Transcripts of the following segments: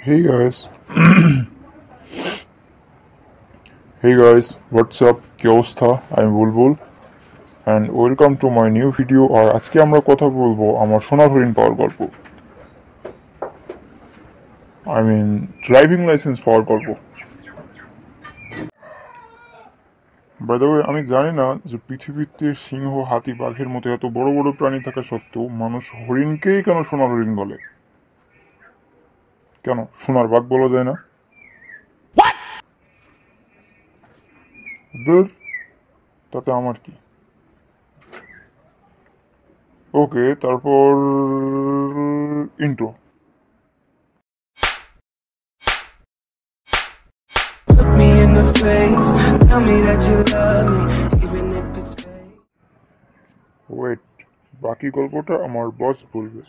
Hey guys, hey guys, what's up? কি অবস্থা? আমি বুলবুল and welcome to my new video. আর আজকে আমরা কথা বলবো আমার সোনার হরিণ পাওয়ার গল্প। I mean ড্রাইভিং লাইসেন্স পাওয়ার গল্প। By the way, আমি জানি না যে পৃথিবীতে সিংহ, হাতি, বাঘের মতো এত বড় বড় প্রাণী থাকা সত্ত্বেও মানুষ হরিণকেই কেন সোনার হরিণ বলে? কেন সোনার বাঘ বলা যায় না? দূর, তাতে আমার কি? ওকে, তারপর intro. Look me in the face, tell me that you love me, even if it's fake. Wait, বাকি গল্পটা আমার বস বলবে।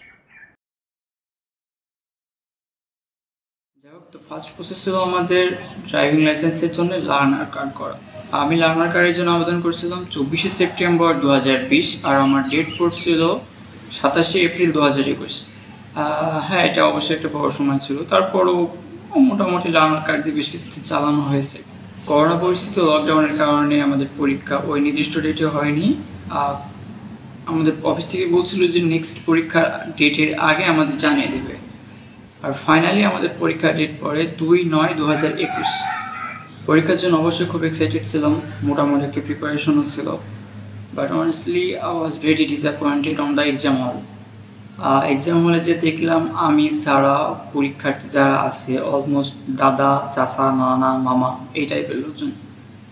যাই হোক, তো ফার্স্ট প্রসেস ছিল আমাদের ড্রাইভিং লাইসেন্সের জন্য লার্নার কার্ড করা। আমি লার্নার কার্ডের জন্য আবেদন করেছিলাম 24শে সেপ্টেম্বর 2020, আর আমার ডেট পড়ছিল 27শে এপ্রিল 2021। হ্যাঁ, এটা অবশ্যই একটা বড় সময় ছিল। তারপরও মোটামুটি লার্নার কার্ড দিয়ে বেশ কিছুদিন চালানো হয়েছে। করোনা পরিস্থিতি, লকডাউনের কারণে আমাদের পরীক্ষা ওই নির্দিষ্ট ডেটে হয়নি। আমাদের অফিস থেকে বলছিল যে নেক্সট পরীক্ষার ডেটের আগে আমাদের জানিয়ে দেবে। আর ফাইনালি আমাদের পরীক্ষার ডেট পড়ে 2/9/2021। পরীক্ষার জন্য অবশ্যই খুব এক্সাইটেড ছিলাম, মোটামুটি একটা প্রিপারেশনও ছিল। But honestly I was very disappointed on the exam হল। এক্সাম হলে যে দেখলাম আমি ছাড়া পরীক্ষার্থী যারা আছে অলমোস্ট দাদা, চাচা, নানা, মামা এই টাইপের লোকজন।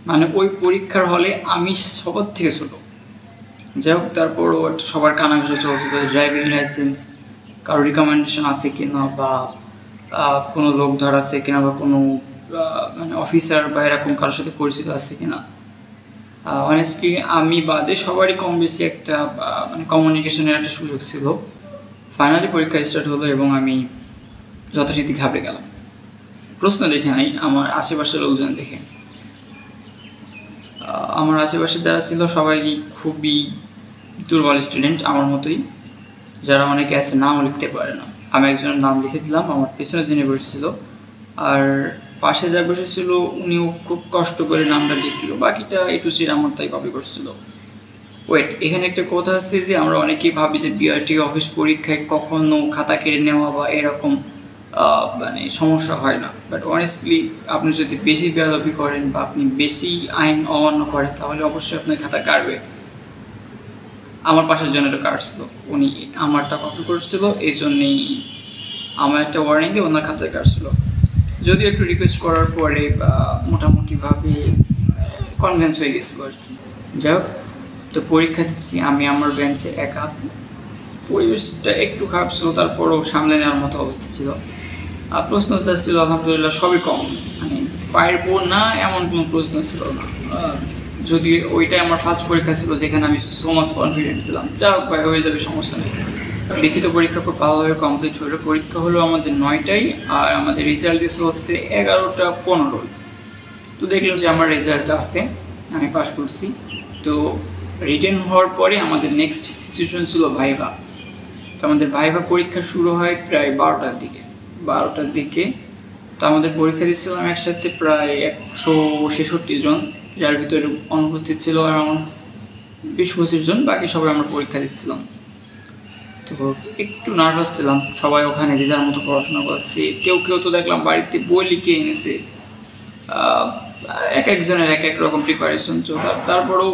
মানে ওই পরীক্ষার হলে আমি সবার থেকে ছোটো। যাই হোক, তারপরও সবার কানাঘুষো চলছিল ড্রাইভিং লাইসেন্স কারো রিকমেন্ডেশন আছে কিনা, বা কোনো লোক ধর আছে কিনা, বা কোনো মানে অফিসার বা এরকম কারোর সাথে পরিচিত আছে কিনা। অনেস্টলি আমি বাদে সবারই কম বেশি একটা মানে কমিউনিকেশনের একটা সুযোগ ছিল। ফাইনালি পরীক্ষা স্টার্ট হলো এবং আমি যথারীতি ঘাবড়ে গেলাম। প্রশ্ন দেখে নাই, আমার আশেপাশের লোকজন দেখে। আমার আশেপাশে যারা ছিল সবাই খুবই দুর্বল স্টুডেন্ট, আমার মতোই, যারা অনেকে আছে নামও লিখতে পারে না। আমি একজনের নাম লিখে দিলাম, আমার পেছনে যিনি বসেছিল, আর পাশে যা বসেছিল উনিও খুব কষ্ট করে নামটা লিখলো, বাকিটা একটু সিট আমার তাই কপি করছিল। ওয়েট, এখানে একটা কথা আছে যে আমরা অনেকেই ভাবি যে বিআরটি অফিস পরীক্ষায় কখনো খাতা কেড়ে নেওয়া বা এরকম মানে সমস্যা হয় না। বাট অনেস্টলি আপনি যদি বেশি বেয়াদবি করেন বা আপনি বেশি আইন অমান্য করেন তাহলে অবশ্যই আপনার খাতা কাটবে। আমার পাশের জন্য একটা কাটছিল, উনি আমারটা কপি করছিল, এই জন্যেই আমার একটা ওয়ার্নিং দিয়ে ওনার খাতায় কাটছিল। যদিও একটু রিকোয়েস্ট করার পরে মোটামুটিভাবে কনভিন্স হয়ে গেছিলো আর কি। যাই হোক, তো পরীক্ষা দিচ্ছি আমি আমার বেঞ্চে একা। পরিবেশটা একটু খারাপ ছিল, তারপরও সামলে নেওয়ার মতো অবস্থা ছিল। প্রশ্ন যা ছিল আলহামদুলিল্লাহ সবই কম, মানে পারবো না এমন কোনো প্রশ্ন ছিল না। যদি ওইটাই আমার ফার্স্ট পরীক্ষা ছিল যেখানে আমি সো মাচ কনফিডেন্ট ছিলাম, যা হোক ভাই হয়ে যাবে, সমস্যা নেই। লিখিত পরীক্ষা খুব ভালোভাবে কমপ্লিট হলো। পরীক্ষা হলো আমাদের 9টায়, আর আমাদের রেজাল্ট এসে হচ্ছে 11:15। তো দেখলাম যে আমার রেজাল্ট আছে, আমি পাস করছি। তো রিটেন হওয়ার পরে আমাদের নেক্সট সিচুয়েশন ছিল ভাইভা। তো আমাদের ভাইভা পরীক্ষা শুরু হয় প্রায় 12টার দিকে। তো আমাদের পরীক্ষা দিচ্ছিলাম একসাথে প্রায় 166 জন, যার ভিতরে অনুপস্থিত ছিল অ্যারাউন্ড 20-25 জন, বাকি সবাই আমরা পরীক্ষা দিচ্ছিলাম। তো একটু নার্ভাস ছিলাম, সবাই ওখানে যে যার মতো পড়াশোনা করছে। কেউ কেউ তো দেখলাম বাড়িতে বই লিখে এনেছে, এক একজনের এক এক রকম প্রিপারেশন চলছে। তারপরেও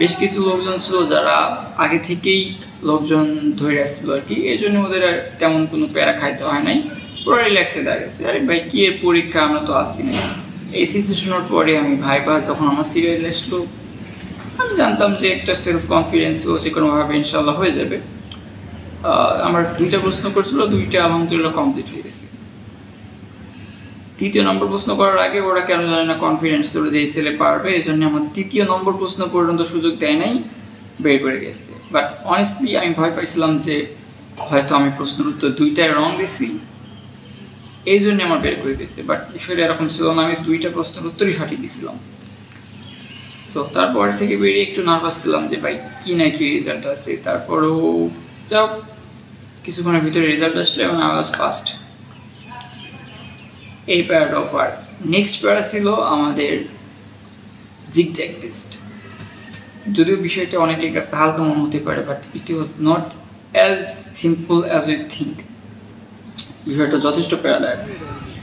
বেশ কিছু লোকজন ছিল যারা আগে থেকেই লোকজন ধরে আসছিল আর কি, এই জন্য ওদের আর তেমন কোনো প্যারা খাইতে হয় নাই, পুরো রিল্যাক্সে দাঁড়িয়েছে। আরে ভাই কি এর পরীক্ষা, আমরা তো আসছি না। এই সিচুয়েশনের পরে আমি ভাইবা যখন আমার সিরিয়াল আসলো, আমি জানতাম যে একটা সেলফ কনফিডেন্স ছিল যে কোনোভাবে ইনশাল্লাহ হয়ে যাবে। আমার 2টা প্রশ্ন করছিল, 2টা আলহামদুলিল্লাহ কমপ্লিট হয়ে গেছে। 3য় নম্বর প্রশ্ন করার আগে ওরা কেন জানে না কনফিডেন্স ছিল যে এই ছেলে পারবে, এই জন্য আমার 3য় নম্বর প্রশ্ন পর্যন্ত সুযোগ দেয় নাই, বের করে গেছে। বাট অনেস্টলি আমি ভয় পাইছিলাম যে হয়তো আমি প্রশ্নের উত্তর 2টায় রং দিচ্ছি, এই জন্য আমার বের করে দিয়েছে। বাট বিষয়টা এরকম ছিল না, আমি 2টা প্রশ্নের উত্তরই সঠিক দিয়েছিলাম। সো তারপর থেকে বেরিয়ে একটু নার্ভাস ছিলাম যে ভাই কি না কি রেজাল্ট আছে। তারপরেও যাও কিছুক্ষণের ভিতরে রেজাল্ট আসলো এবং আই ওয়াজ ফার্স্ট। এই প্যারাটাও পার। নেক্সট প্যারা ছিল আমাদের জিগজ্যাগ টেস্ট। যদিও বিষয়টা অনেকের কাছে হালকা মনে হতে পারে, but it was not as simple as we think. বিষয়টা যথেষ্ট প্যারাদায়ক।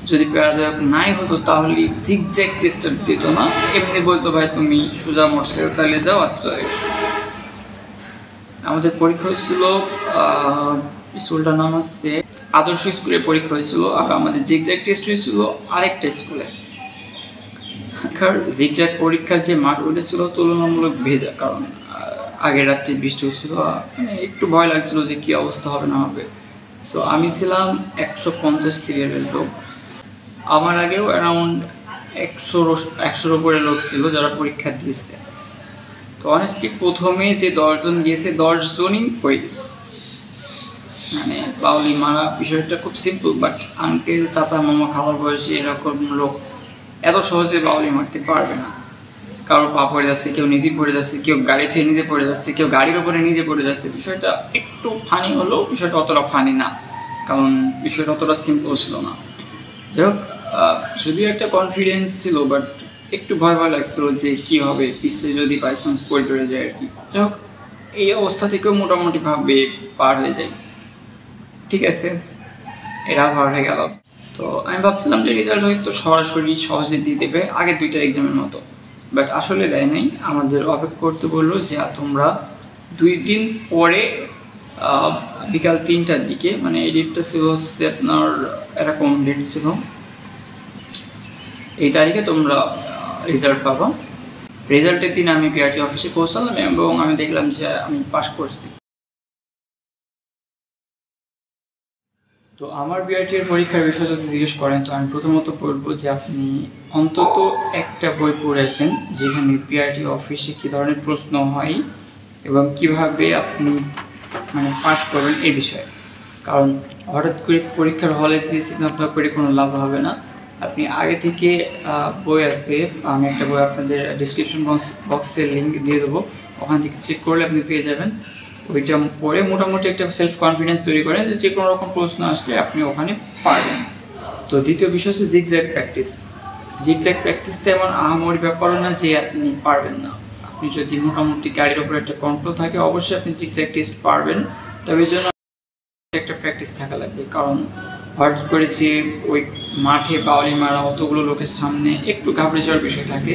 যদি প্যারাদায়ক নাই হতো তাহলে জিগজ্যাগ টেস্টটা দিত না, এমনি বলতো ভাই তুমি সোজা মোটরসাইকেল চালিয়ে যাও আসতে। আমাদের পরীক্ষা হয়েছিল, স্কুলটার নাম হচ্ছে আদর্শ স্কুলের পরীক্ষা হয়েছিল, আর আমাদের জিগজ্যাগ টেস্ট হয়েছিল আরেকটা স্কুলে। জিগজ্যাগ পরীক্ষার যে মাঠ ওইটা ছিল তুলনামূলক ভেজা, কারণ আগের রাত্রে বৃষ্টি হচ্ছিল, মানে একটু ভয় লাগছিল যে কী অবস্থা হবে না হবে। সো আমি ছিলাম 150 সিরিয়ালের লোক। আমার আগেও অ্যারাউন্ড 100-100-র উপরে লোক ছিল যারা পরীক্ষা দিয়েছে। তো অনেস্টলি প্রথমে যে 10 জন গিয়েছে 10 জনই হয়ে গেছে। মানে বাউলি মারা বিষয়টা খুব সিম্পল, বাট আঙ্কেল চাচা মামা খাওয়ার বয়সে এরকম লোক এত সহজে বাউলি মারতে পারবে না। কারো পা পড়ে যাচ্ছে, কেউ নিজে পড়ে যাচ্ছে, কেউ গাড়ি ছেড়ে নিজে পড়ে যাচ্ছে, কেউ গাড়ির ওপরে নিজে পড়ে যাচ্ছে। বিষয়টা একটু ফানি হলেও বিষয়টা অতটা ফানি না, কারণ বিষয়টা অতটা সিম্পল ছিল না। যাই হোক, যদিও একটা কনফিডেন্স ছিল, বাট একটু ভয় ভয় লাগছিল যে কী হবে পিছলে যদি বাই চান্স পড়ে যায় আর কি। যাই হোক, এই অবস্থা থেকেও মোটামুটিভাবে পার হয়ে যায়। ঠিক আছে, এরা পার হয়ে গেল। তো আমি ভাবছিলাম যে রেজাল্ট হয়তো সরাসরি সহজে দিয়ে দেবে আগের 2টা এক্সামের মতো, বাট আসলে দেয় নাই। আমাদের অপেক্ষা করতে বললো যে তোমরা 2 দিন পরে বিকাল 3টার দিকে, মানে এই ডেটটা ছিল হচ্ছে আপনার এরকম ডেট ছিল, এই তারিখে তোমরা রেজাল্ট পাবো। রেজাল্টের দিন আমি বিআরটি অফিসে পৌঁছালাম এবং আমি দেখলাম যে আমি পাস করছি। তো আমার বিআরটি এর পরীক্ষার বিষয় যদি জিজ্ঞেস করেন, তো আমি প্রথমত বলবো যে আপনি অন্তত একটা বই পড়ে আসেন যেখানে বিআরটি অফিসে কী ধরনের প্রশ্ন হয় এবং কিভাবে আপনি মানে পাস করবেন এই বিষয়ে। কারণ হঠাৎ করে পরীক্ষার হলে যে চিন্তা করে কোনো লাভ হবে না। আপনি আগে থেকে বই আছে, আমি একটা বই আপনাদের ডিসক্রিপশন বক্সের লিঙ্ক দিয়ে দেবো, ওখান থেকে চেক করলে আপনি পেয়ে যাবেন। ওইটা পড়ে মোটামুটি একটা সেলফ কনফিডেন্স তৈরি করেন যে কোনো রকম প্রশ্ন আসলে আপনি ওখানে পারবেন। তো দ্বিতীয় বিষয় হচ্ছে জিগজ্যাগ প্র্যাকটিস। জিগজ্যাগ প্র্যাকটিস তেমন আহামরি ব্যাপারও না যে আপনি পারবেন না। আপনি যদি মোটামুটি গাড়ির ওপরে একটা কন্ট্রোল থাকে অবশ্যই আপনি জিগজ্যাগ টেস্ট পারবেন, তবে এই জন্য একটা প্র্যাকটিস থাকা লাগবে। কারণ হঠাৎ করে যে ওই মাঠে বাউলি মারা অতগুলো লোকের সামনে একটু ঘাবড়ে যাওয়ার বিষয় থাকে।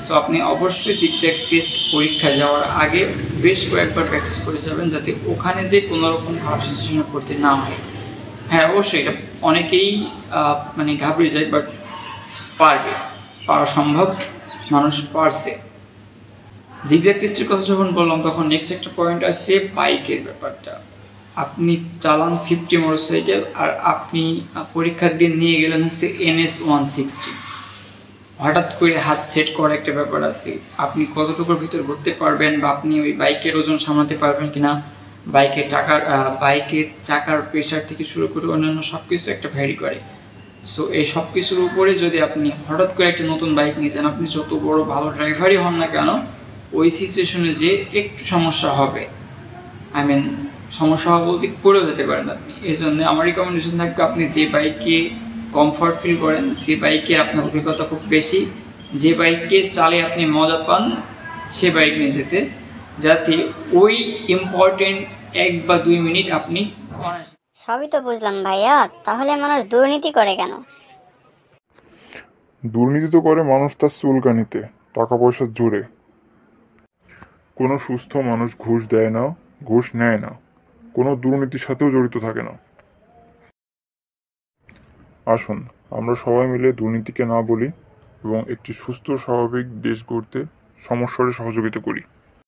সো আপনি অবশ্যই জিগজ্যাগ টেস্ট পরীক্ষা যাওয়ার আগে বেশ কয়েকবার প্র্যাকটিস করে যাবেন, যাতে ওখানে যে কোনো রকম খারাপ সিচুয়েশনে পড়তে না হয়। হ্যাঁ, অবশ্যই এটা অনেকেই মানে ঘাবড়ে যায়, বাট পারা সম্ভব, মানুষ পারছে। জিগজ্যাগ টেস্টের কথা যখন বললাম তখন নেক্সট একটা পয়েন্ট আসছে বাইকের ব্যাপারটা। আপনি চালান 50 মোটরসাইকেল আর আপনি পরীক্ষার দিন নিয়ে গেলেন হচ্ছে NS 160। হঠাৎ করে হাত সেট করার একটা ব্যাপার আছে, আপনি কতটুকুর ভিতর ঘুরতে পারবেন বা আপনি ওই বাইকের ওজন সামলাতে পারবেন কিনা, বাইকের চাকার প্রেশার থেকে শুরু করে অন্যান্য সব কিছু একটা ভ্যারি করে। সো এই সব কিছুর উপরে যদি আপনি হঠাৎ করে একটা নতুন বাইক নিয়েছেন, আপনি যত বড় ভালো ড্রাইভারই হন না কেন, ওই সিচুয়েশনে যে একটু সমস্যা হবে, সমস্যা বলতে পড়েও যেতে পারেন আপনি। এই জন্য আমার রিকমেন্ডেশন থাকবে আপনি যে বাইকে কমফর্ট ফিল করেন, যে বাইকে আপনার অভিজ্ঞতা খুব বেশি, যে বাইককে চালিয়ে আপনি মজা পান, সে বাইক নিয়ে যেতে, যাতে ওই ইম্পর্টেন্ট 1 বা 2 মিনিট আপনি সবই তো বুঝলাম ভাইয়া, তাহলে মানুষ দুর্নীতি করে কেন? দুর্নীতি তো করে মানুষ তার চুলকানিতে, টাকা পয়সার জোরে। কোনো সুস্থ মানুষ ঘুষ দেয় না, ঘুষ নেয় না, কোনো দুর্নীতির সাথেও জড়িত থাকে না। আসুন আমরা সবাই মিলে দুর্নীতিকে না বলি এবং একটি সুস্থ স্বাভাবিক দেশ গড়তে সমস্যারে সহযোগিতা করি।